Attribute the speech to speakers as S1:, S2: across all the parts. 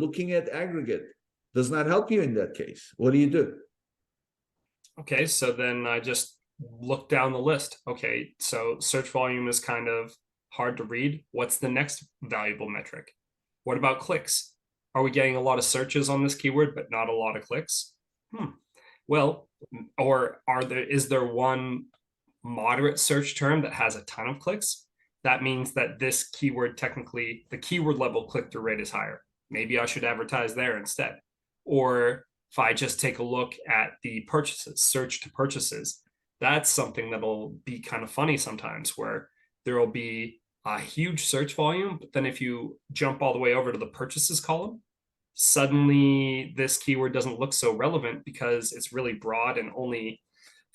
S1: looking at aggregate does not help you in that case. What do you do?
S2: Okay, so then I just look down the list. Okay, so search volume is kind of hard to read. What's the next valuable metric? What about clicks? Are we getting a lot of searches on this keyword, but not a lot of clicks? Well, or is there one moderate search term that has a ton of clicks? That means that this keyword, technically, the keyword level click through rate is higher. Maybe I should advertise there instead. Or if I just take a look at the purchases, search to purchases, that's something that'll be kind of funny sometimes, where there will be a huge search volume, but then if you jump all the way over to the purchases column, suddenly this keyword doesn't look so relevant because it's really broad and only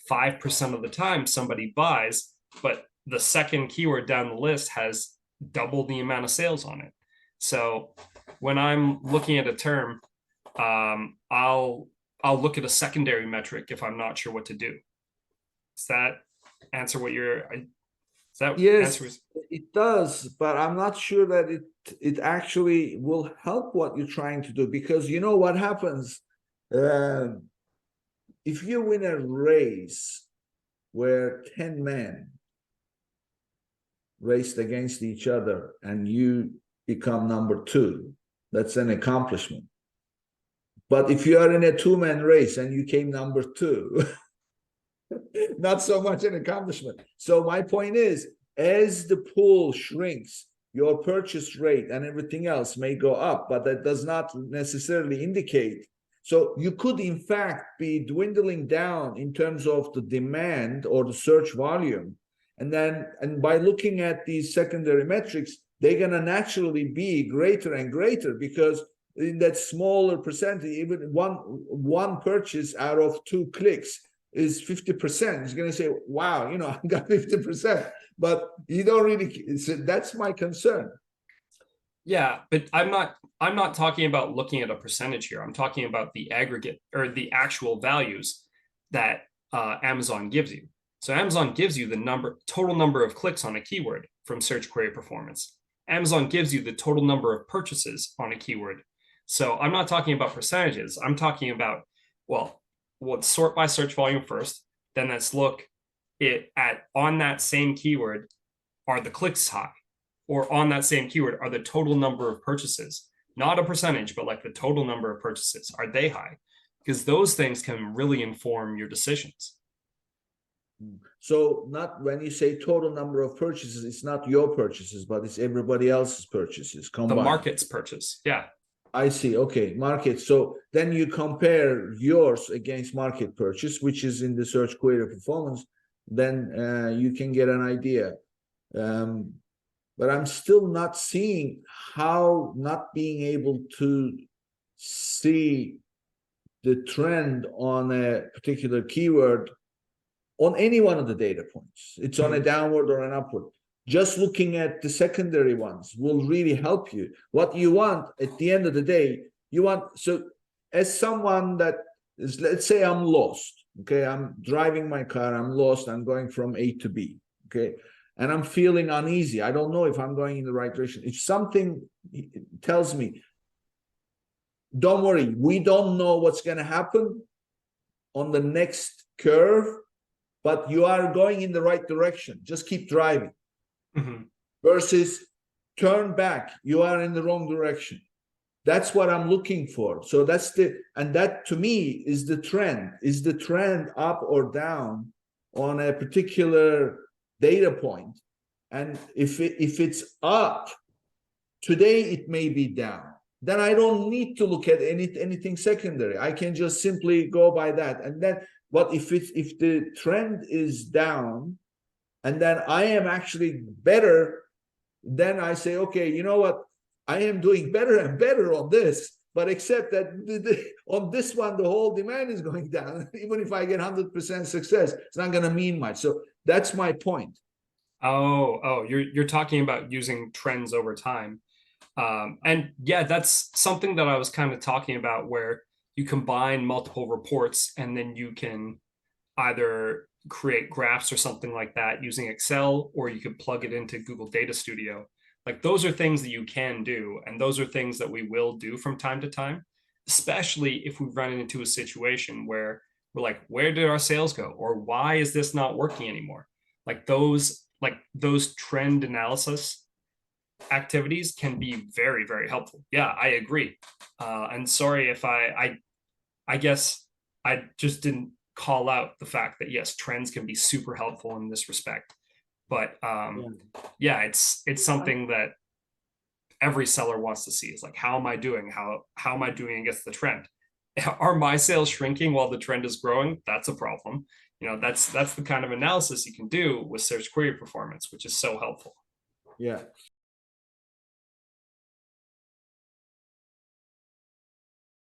S2: 5% of the time somebody buys, but the second keyword down the list has double the amount of sales on it. So when I'm looking at a term, I'll look at a secondary metric if I'm not sure what to do. Does that answer what you're? Is that
S1: Yes,
S2: answers?
S1: it does, but I'm not sure that it actually will help what you're trying to do, because you know what happens if you win a race where 10 men raced against each other and you become number 2, that's an accomplishment. But if you are in a 2-man race and you came number 2, not so much an accomplishment. So my point is, as the pool shrinks, your purchase rate and everything else may go up, but that does not necessarily indicate. So you could, in fact, be dwindling down in terms of the demand or the search volume. And by looking at these secondary metrics, they're going to naturally be greater and greater, because in that smaller percentage, even one purchase out of 2 clicks is 50%. He's going to say, wow, I got 50%, but you don't really, so that's my concern.
S2: Yeah, but I'm not talking about looking at a percentage here. I'm talking about the aggregate or the actual values that Amazon gives you. So Amazon gives you the total number of clicks on a keyword from search query performance. Amazon gives you the total number of purchases on a keyword. So I'm not talking about percentages. I'm talking about, well, let's sort by search volume first. Then let's look on that same keyword, are the clicks high? Or on that same keyword, are the total number of purchases, not a percentage, but like the total number of purchases, are they high? Because those things can really inform your decisions.
S1: So not when you say total number of purchases, it's not your purchases, but it's everybody else's purchases
S2: The
S1: combined.
S2: market's purchase. Yeah.
S1: I see. Okay, market. So then you compare yours against market purchase, which is in the search query performance. Then you can get an idea. But I'm still not seeing how not being able to see the trend on a particular keyword on any one of the data points. It's on a downward or an upward. Just looking at the secondary ones will really help you. What you want at the end of the day, so as someone that is, let's say I'm lost, okay, I'm driving my car, I'm lost, I'm going from A to B, okay, and I'm feeling uneasy. I don't know if I'm going in the right direction. If something tells me, don't worry, we don't know what's going to happen on the next curve, but you are going in the right direction, just keep driving. Versus turn back, you are in the wrong direction. That's what I'm looking for. So that to me is the trend. Is the trend up or down on a particular data point? And if it's up, today it may be down. Then I don't need to look at anything secondary. I can just simply go by that. And then what if the trend is down, and then I am actually better, then I say, okay, you know what? I am doing better and better on this, but except that on this one, the whole demand is going down. Even if I get 100% success, it's not going to mean much. So that's my point.
S2: You're talking about using trends over time. And yeah, that's something that I was kind of talking about, where you combine multiple reports and then you can either create graphs or something like that using Excel, or you could plug it into Google Data Studio, Like those are things that you can do, and those are things that we will do from time to time, especially if we run into a situation where we're like, where did our sales go, or why is this not working anymore? Like those trend analysis activities can be very, very helpful. Yeah, I agree. And sorry if I guess I just didn't call out the fact that yes, trends can be super helpful in this respect. But
S1: Yeah.
S2: yeah, it's something that every seller wants to see. Is like, how am I doing? How am I doing against the trend? Are my sales shrinking while the trend is growing? That's a problem. You know, that's the kind of analysis you can do with search query performance, which is so helpful.
S1: Yeah.